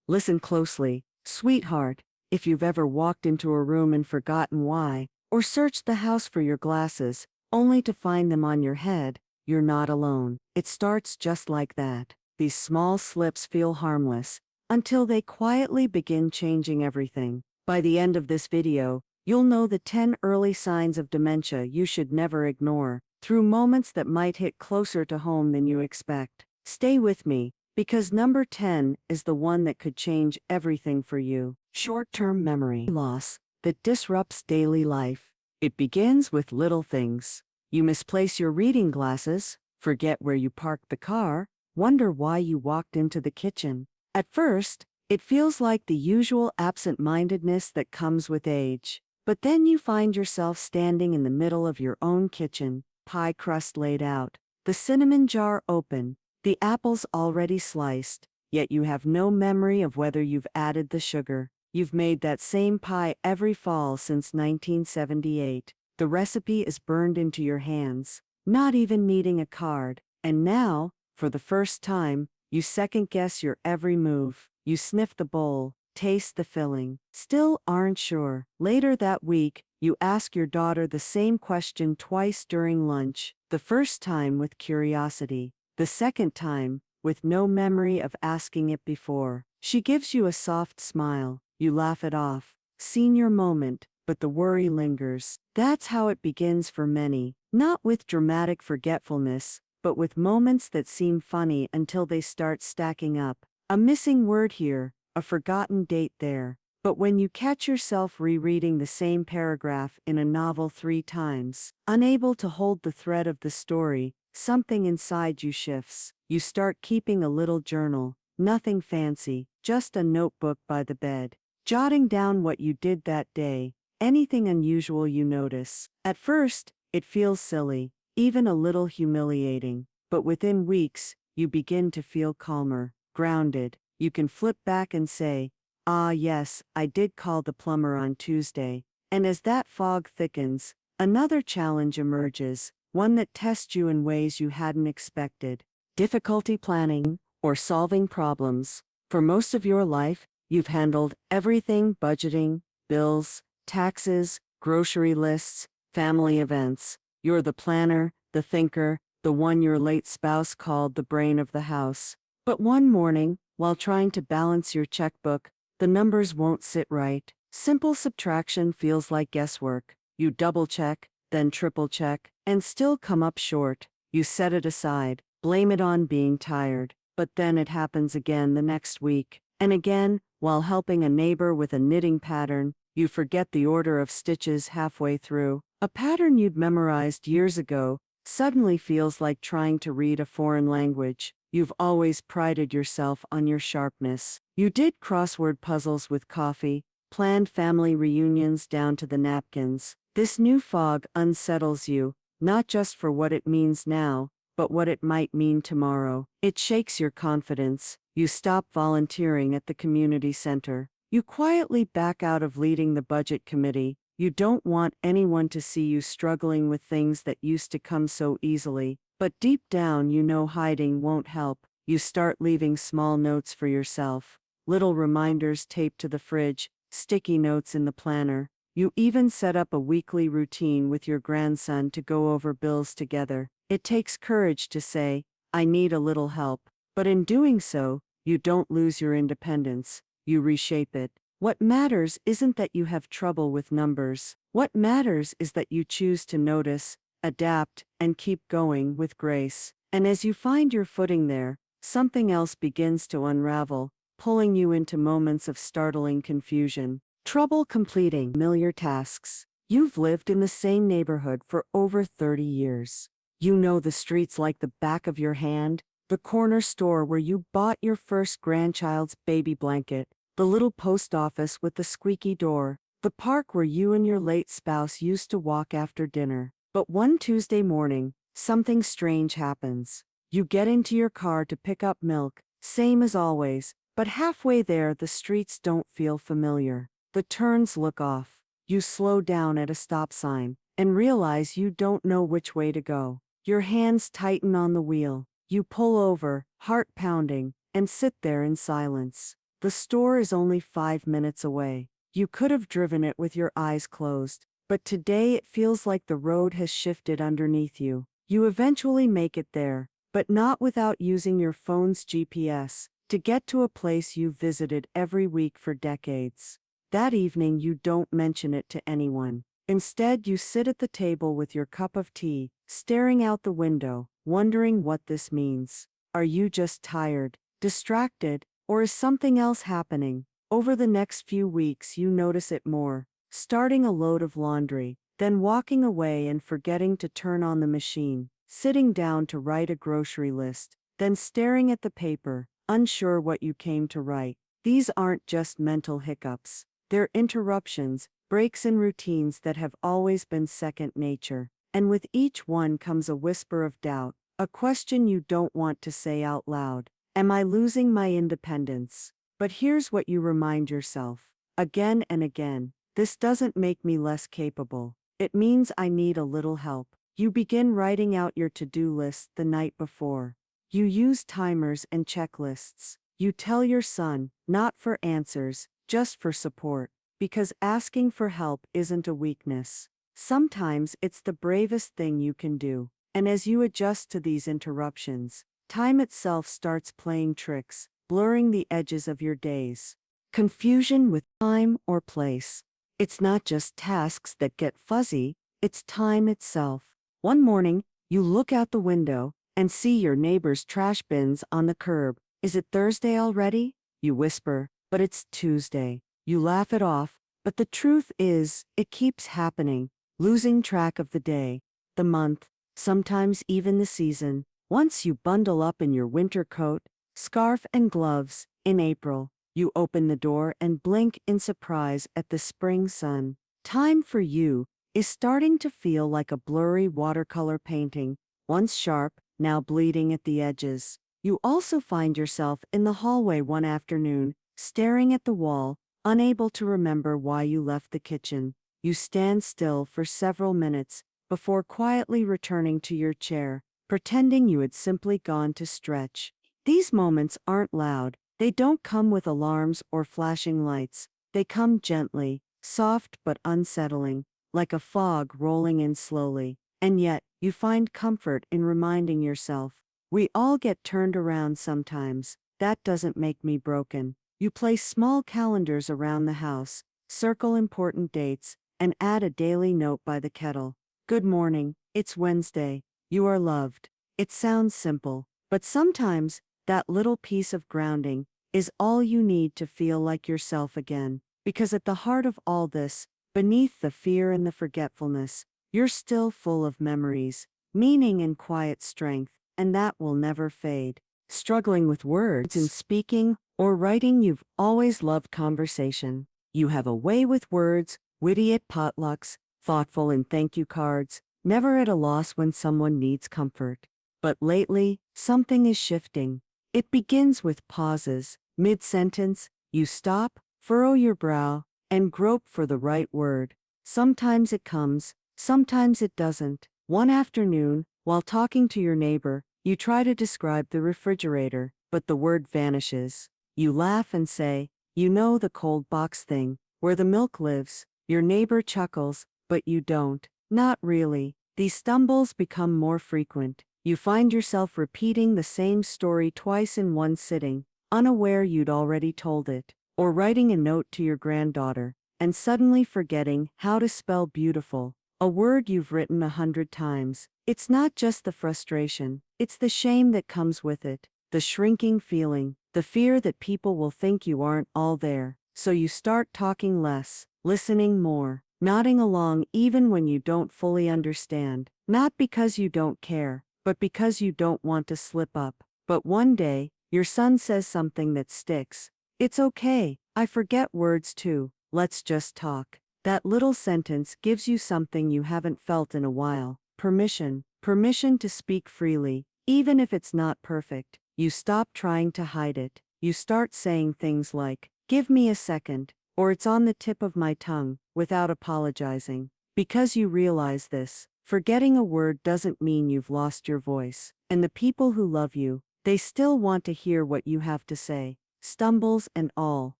Listen closely, sweetheart. If you've ever walked into a room and forgotten why, or searched the house for your glasses, only to find them on your head, you're not alone. It starts just like that. These small slips feel harmless, until they quietly begin changing everything. By the end of this video, you'll know the 10 early signs of dementia you should never ignore, through moments that might hit closer to home than you expect. Stay with me, because number 10 is the one that could change everything for you. Short-term memory loss that disrupts daily life. It begins with little things. You misplace your reading glasses, forget where you parked the car, wonder why you walked into the kitchen. At first, it feels like the usual absent-mindedness that comes with age. But then you find yourself standing in the middle of your own kitchen, pie crust laid out, the cinnamon jar open, the apples already sliced, yet you have no memory of whether you've added the sugar. You've made that same pie every fall since 1978. The recipe is burned into your hands, not even needing a card. And now, for the first time, you second-guess your every move. You sniff the bowl, taste the filling, still aren't sure. Later that week, you ask your daughter the same question twice during lunch, the first time with curiosity, the second time, with no memory of asking it before. She gives you a soft smile, you laugh it off. Senior moment, but the worry lingers. That's how it begins for many, not with dramatic forgetfulness, but with moments that seem funny until they start stacking up. A missing word here, a forgotten date there. But when you catch yourself rereading the same paragraph in a novel 3 times, unable to hold the thread of the story, something inside you shifts. You start keeping a little journal, nothing fancy, just a notebook by the bed, jotting down what you did that day, anything unusual you notice. At first, it feels silly, even a little humiliating, but within weeks, you begin to feel calmer, grounded. You can flip back and say, "Ah yes, I did call the plumber on Tuesday." And as that fog thickens, another challenge emerges, one that tests you in ways you hadn't expected. Difficulty planning, or solving problems. For most of your life, you've handled everything: budgeting, bills, taxes, grocery lists, family events. You're the planner, the thinker, the one your late spouse called the brain of the house. But one morning, while trying to balance your checkbook, the numbers won't sit right. Simple subtraction feels like guesswork. You double-check, then triple-check, and still come up short. You set it aside, blame it on being tired, but then it happens again the next week. And again, while helping a neighbor with a knitting pattern, you forget the order of stitches halfway through. A pattern you'd memorized years ago suddenly feels like trying to read a foreign language. You've always prided yourself on your sharpness. You did crossword puzzles with coffee, planned family reunions down to the napkins. This new fog unsettles you, not just for what it means now, but what it might mean tomorrow. It shakes your confidence. You stop volunteering at the community center. You quietly back out of leading the budget committee. You don't want anyone to see you struggling with things that used to come so easily. But deep down you know hiding won't help. You start leaving small notes for yourself, little reminders taped to the fridge, sticky notes in the planner. You even set up a weekly routine with your grandson to go over bills together. It takes courage to say, "I need a little help." But in doing so, you don't lose your independence, you reshape it. What matters isn't that you have trouble with numbers. What matters is that you choose to notice, adapt, and keep going with grace. And as you find your footing there, something else begins to unravel, pulling you into moments of startling confusion. Trouble completing familiar tasks. You've lived in the same neighborhood for over 30 years. You know the streets like the back of your hand, the corner store where you bought your first grandchild's baby blanket, the little post office with the squeaky door, the park where you and your late spouse used to walk after dinner. But one Tuesday morning, something strange happens. You get into your car to pick up milk, same as always, but halfway there the streets don't feel familiar. The turns look off. You slow down at a stop sign, and realize you don't know which way to go. Your hands tighten on the wheel. You pull over, heart pounding, and sit there in silence. The store is only 5 minutes away. You could have driven it with your eyes closed, but today it feels like the road has shifted underneath you. You eventually make it there, but not without using your phone's GPS to get to a place you've visited every week for decades. That evening, you don't mention it to anyone. Instead, you sit at the table with your cup of tea, staring out the window, wondering what this means. Are you just tired, distracted, or is something else happening? Over the next few weeks, you notice it more, starting a load of laundry, then walking away and forgetting to turn on the machine, sitting down to write a grocery list, then staring at the paper, unsure what you came to write. These aren't just mental hiccups. They're interruptions, breaks in routines that have always been second nature. And with each one comes a whisper of doubt, a question you don't want to say out loud. Am I losing my independence? But here's what you remind yourself, again and again. This doesn't make me less capable. It means I need a little help. You begin writing out your to-do list the night before. You use timers and checklists. You tell your son, not for answers, just for support, because asking for help isn't a weakness. Sometimes it's the bravest thing you can do. And as you adjust to these interruptions, time itself starts playing tricks, blurring the edges of your days. Confusion with time or place. It's not just tasks that get fuzzy, it's time itself. One morning, you look out the window and see your neighbor's trash bins on the curb. Is it Thursday already? You whisper, but it's Tuesday. You laugh it off, but the truth is, it keeps happening, losing track of the day, the month, sometimes even the season. Once you bundle up in your winter coat, scarf and gloves, in April, you open the door and blink in surprise at the spring sun. Time for you is starting to feel like a blurry watercolor painting, once sharp, now bleeding at the edges. You also find yourself in the hallway one afternoon, staring at the wall, unable to remember why you left the kitchen. You stand still for several minutes before quietly returning to your chair, pretending you had simply gone to stretch. These moments aren't loud. They don't come with alarms or flashing lights. They come gently, soft but unsettling, like a fog rolling in slowly. And yet, you find comfort in reminding yourself, we all get turned around sometimes. That doesn't make me broken. You place small calendars around the house, circle important dates, and add a daily note by the kettle. Good morning, it's Wednesday. You are loved. It sounds simple, but sometimes, that little piece of grounding is all you need to feel like yourself again. Because at the heart of all this, beneath the fear and the forgetfulness, you're still full of memories, meaning and quiet strength, and that will never fade. Struggling with words in speaking or writing, you've always loved conversation. You have a way with words, witty at potlucks, thoughtful in thank you cards, never at a loss when someone needs comfort. But lately, something is shifting. It begins with pauses. Mid-sentence, you stop, furrow your brow, and grope for the right word. Sometimes it comes, sometimes it doesn't. One afternoon, while talking to your neighbor, you try to describe the refrigerator, but the word vanishes. You laugh and say, you know, the cold box thing, where the milk lives. Your neighbor chuckles, but you don't. Not really. These stumbles become more frequent. You find yourself repeating the same story twice in one sitting, unaware you'd already told it, or writing a note to your granddaughter, and suddenly forgetting how to spell beautiful, a word you've written 100 times. It's not just the frustration, it's the shame that comes with it, the shrinking feeling, the fear that people will think you aren't all there. So you start talking less, listening more, nodding along even when you don't fully understand, not because you don't care, but because you don't want to slip up. But one day, your son says something that sticks. It's okay, I forget words too, let's just talk. That little sentence gives you something you haven't felt in a while. Permission. Permission to speak freely, even if it's not perfect. You stop trying to hide it. You start saying things like, give me a second, or it's on the tip of my tongue, without apologizing. Because you realize this, forgetting a word doesn't mean you've lost your voice. And the people who love you, they still want to hear what you have to say. stumbles and all.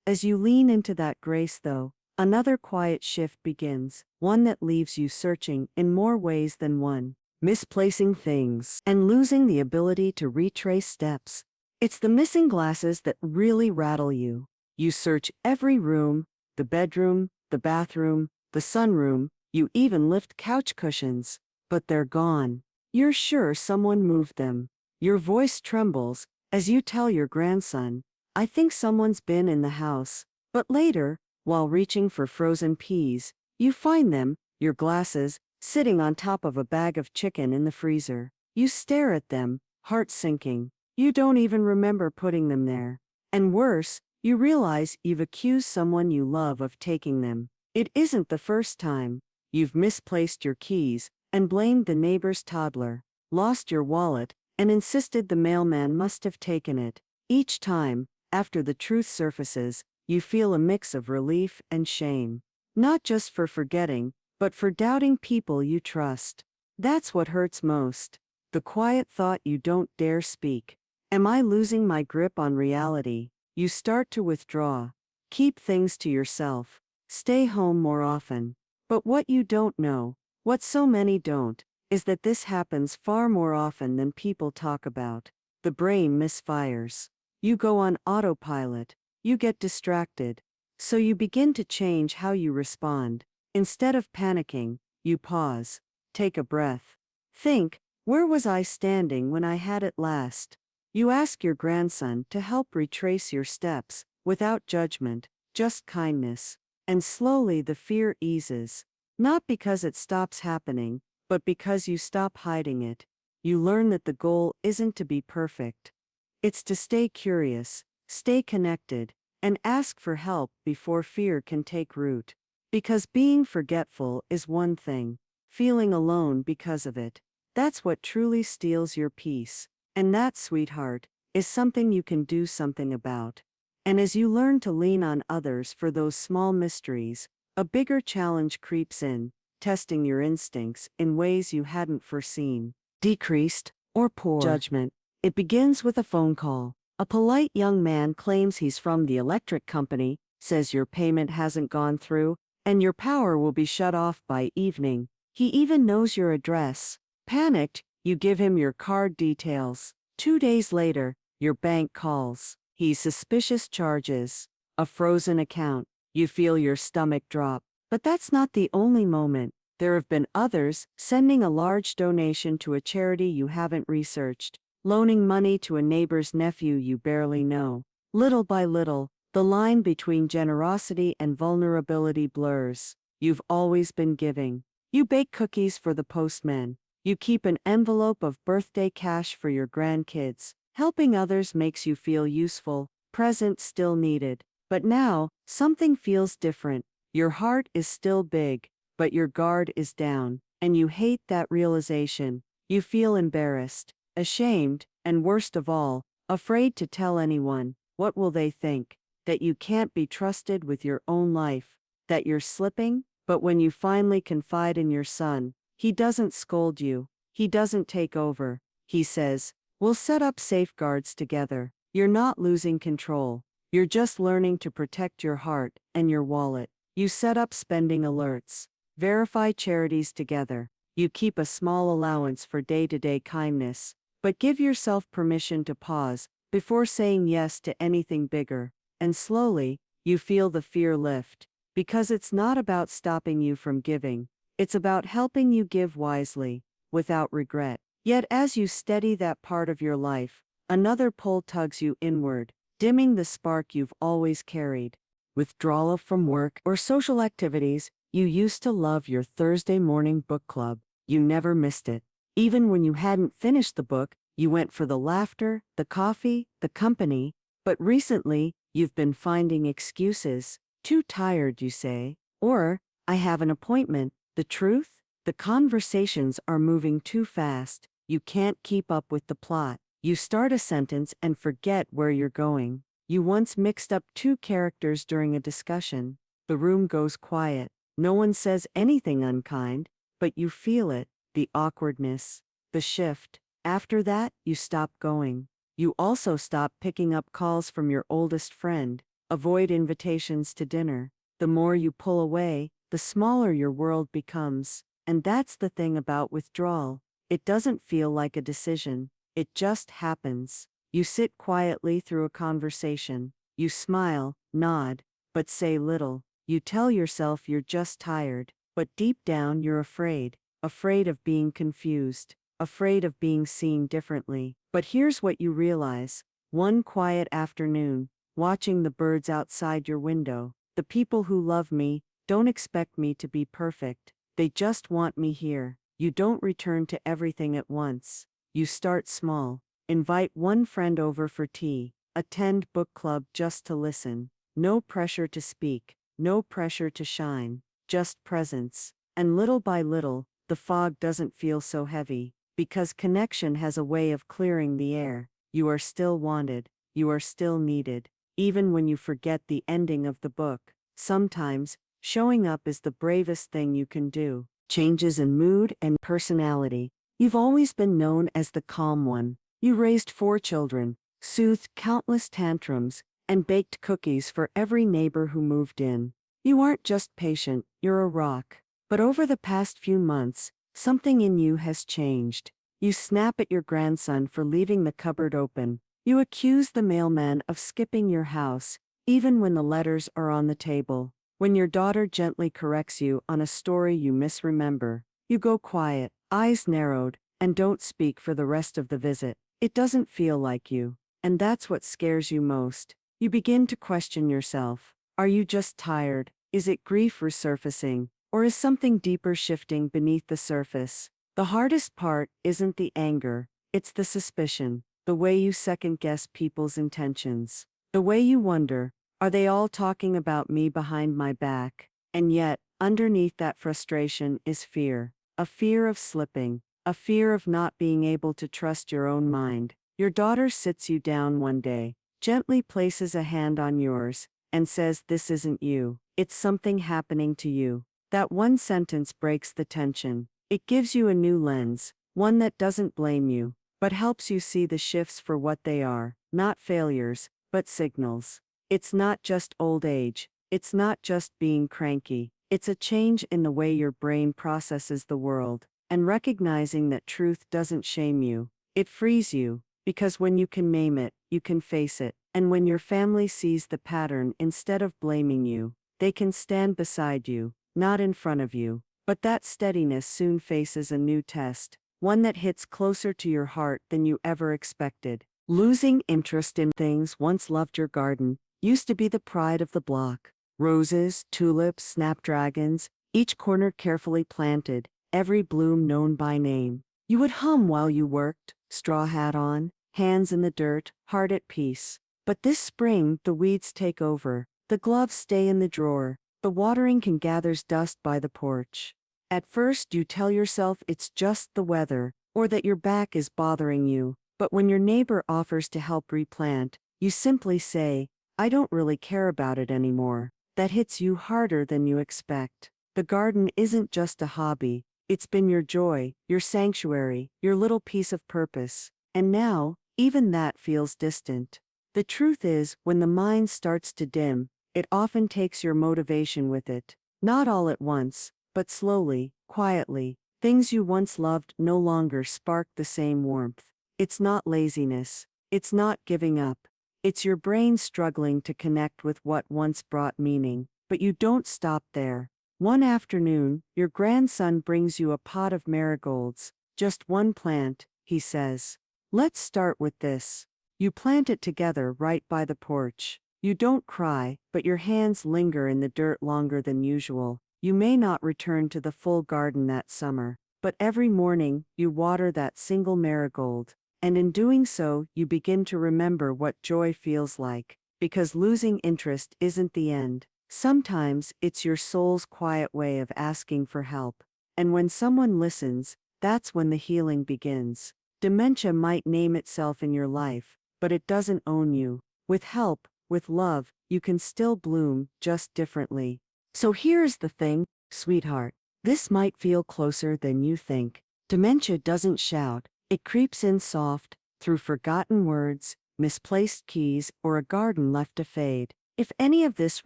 As you lean into that grace, though, another quiet shift begins, one that leaves you searching in more ways than one, misplacing things, and losing the ability to retrace steps. It's the missing glasses that really rattle you. You search every room, the bedroom, the bathroom, the sunroom, you even lift couch cushions, but they're gone. You're sure someone moved them. Your voice trembles as you tell your grandson, "I think someone's been in the house." But later, while reaching for frozen peas, you find them, your glasses, sitting on top of a bag of chicken in the freezer. You stare at them, heart sinking. You don't even remember putting them there. And worse, you realize you've accused someone you love of taking them. It isn't the first time. You've misplaced your keys and blamed the neighbor's toddler, lost your wallet, and insisted the mailman must have taken it. Each time, after the truth surfaces, you feel a mix of relief and shame. Not just for forgetting, but for doubting people you trust. That's what hurts most. The quiet thought you don't dare speak. Am I losing my grip on reality? You start to withdraw. Keep things to yourself. Stay home more often. But what you don't know, what so many don't, is that this happens far more often than people talk about. The brain misfires. You go on autopilot. You get distracted. So you begin to change how you respond. Instead of panicking, you pause. Take a breath. Think, where was I standing when I had it last? You ask your grandson to help retrace your steps, without judgment, just kindness. And slowly the fear eases. Not because it stops happening, but because you stop hiding it. You learn that the goal isn't to be perfect. It's to stay curious, stay connected, and ask for help before fear can take root. Because being forgetful is one thing, feeling alone because of it, that's what truly steals your peace. And that, sweetheart, is something you can do something about. And as you learn to lean on others for those small mysteries, a bigger challenge creeps in, testing your instincts in ways you hadn't foreseen. Decreased, or poor, judgment. It begins with a phone call. A polite young man claims he's from the electric company, says your payment hasn't gone through, and your power will be shut off by evening. He even knows your address. Panicked, you give him your card details. 2 days later, your bank calls. He's suspicious charges. A frozen account. You feel your stomach drop. But that's not the only moment. There have been others, sending a large donation to a charity you haven't researched, loaning money to a neighbor's nephew you barely know. Little by little, the line between generosity and vulnerability blurs. You've always been giving. You bake cookies for the postman. You keep an envelope of birthday cash for your grandkids. Helping others makes you feel useful, present, still needed. But now, something feels different. Your heart is still big, but your guard is down, and you hate that realization. You feel embarrassed, ashamed, and worst of all, afraid to tell anyone. What will they think? That you can't be trusted with your own life, that you're slipping? But when you finally confide in your son, he doesn't scold you, he doesn't take over. He says, "We'll set up safeguards together." You're not losing control. You're just learning to protect your heart and your wallet. You set up spending alerts, verify charities together. You keep a small allowance for day-to-day kindness, but give yourself permission to pause before saying yes to anything bigger. And slowly, you feel the fear lift, because it's not about stopping you from giving. It's about helping you give wisely, without regret. Yet as you steady that part of your life, another pull tugs you inward, dimming the spark you've always carried. Withdrawal from work or social activities. You used to love your Thursday morning book club. You never missed it. Even when you hadn't finished the book, you went for the laughter, the coffee, the company. But recently, you've been finding excuses. Too tired, you say. Or, I have an appointment. The truth? The conversations are moving too fast. You can't keep up with the plot. You start a sentence and forget where you're going. You once mixed up two characters during a discussion. The room goes quiet. No one says anything unkind, but you feel it, the awkwardness, the shift. After that, you stop going. You also stop picking up calls from your oldest friend, avoid invitations to dinner. The more you pull away, the smaller your world becomes. And that's the thing about withdrawal. It doesn't feel like a decision, it just happens. You sit quietly through a conversation. You smile, nod, but say little. You tell yourself you're just tired, but deep down you're afraid. Afraid of being confused. Afraid of being seen differently. But here's what you realize. One quiet afternoon, watching the birds outside your window, the people who love me don't expect me to be perfect. They just want me here. You don't return to everything at once. You start small. Invite one friend over for tea. Attend book club just to listen. No pressure to speak. No pressure to shine. Just presence. And little by little, the fog doesn't feel so heavy. Because connection has a way of clearing the air. You are still wanted. You are still needed. Even when you forget the ending of the book. Sometimes, showing up is the bravest thing you can do. Changes in mood and personality. You've always been known as the calm one. You raised 4 children, soothed countless tantrums, and baked cookies for every neighbor who moved in. You aren't just patient, you're a rock. But over the past few months, something in you has changed. You snap at your grandson for leaving the cupboard open. You accuse the mailman of skipping your house, even when the letters are on the table. When your daughter gently corrects you on a story you misremember, you go quiet, eyes narrowed, and don't speak for the rest of the visit. It doesn't feel like you. And that's what scares you most. You begin to question yourself. Are you just tired? Is it grief resurfacing? Or is something deeper shifting beneath the surface? The hardest part isn't the anger, it's the suspicion, the way you second-guess people's intentions. The way you wonder, are they all talking about me behind my back? And yet, underneath that frustration is fear. A fear of slipping, a fear of not being able to trust your own mind. Your daughter sits you down one day, gently places a hand on yours, and says, "This isn't you, it's something happening to you." That one sentence breaks the tension. It gives you a new lens, one that doesn't blame you, but helps you see the shifts for what they are, not failures, but signals. It's not just old age, it's not just being cranky, it's a change in the way your brain processes the world, and recognizing that truth doesn't shame you, it frees you, because when you can name it, you can face it, and when your family sees the pattern instead of blaming you, they can stand beside you, not in front of you. But that steadiness soon faces a new test, one that hits closer to your heart than you ever expected. Losing interest in things once loved. Your garden used to be the pride of the block. Roses, tulips, snapdragons, each corner carefully planted, every bloom known by name. You would hum while you worked, straw hat on, hands in the dirt, heart at peace. But this spring, the weeds take over, the gloves stay in the drawer, the watering can gathers dust by the porch. At first you tell yourself it's just the weather, or that your back is bothering you, but when your neighbor offers to help replant, you simply say, "I don't really care about it anymore." That hits you harder than you expect. The garden isn't just a hobby, it's been your joy, your sanctuary, your little piece of purpose. And now, even that feels distant. The truth is, when the mind starts to dim, it often takes your motivation with it. Not all at once, but slowly, quietly. Things you once loved no longer spark the same warmth. It's not laziness. It's not giving up. It's your brain struggling to connect with what once brought meaning. But you don't stop there. One afternoon, your grandson brings you a pot of marigolds. "Just one plant," he says. "Let's start with this." You plant it together right by the porch. You don't cry, but your hands linger in the dirt longer than usual. You may not return to the full garden that summer, but every morning, you water that single marigold. And in doing so, you begin to remember what joy feels like. Because losing interest isn't the end. Sometimes, it's your soul's quiet way of asking for help. And when someone listens, that's when the healing begins. Dementia might name itself in your life, but it doesn't own you. With help, with love, you can still bloom, just differently. So here's the thing, sweetheart. This might feel closer than you think. Dementia doesn't shout, it creeps in soft, through forgotten words, misplaced keys, or a garden left to fade. If any of this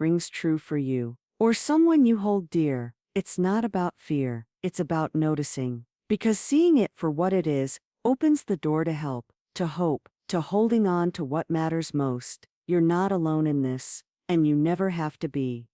rings true for you, or someone you hold dear, it's not about fear, it's about noticing. Because seeing it for what it is opens the door to help, to hope, to holding on to what matters most. You're not alone in this, and you never have to be.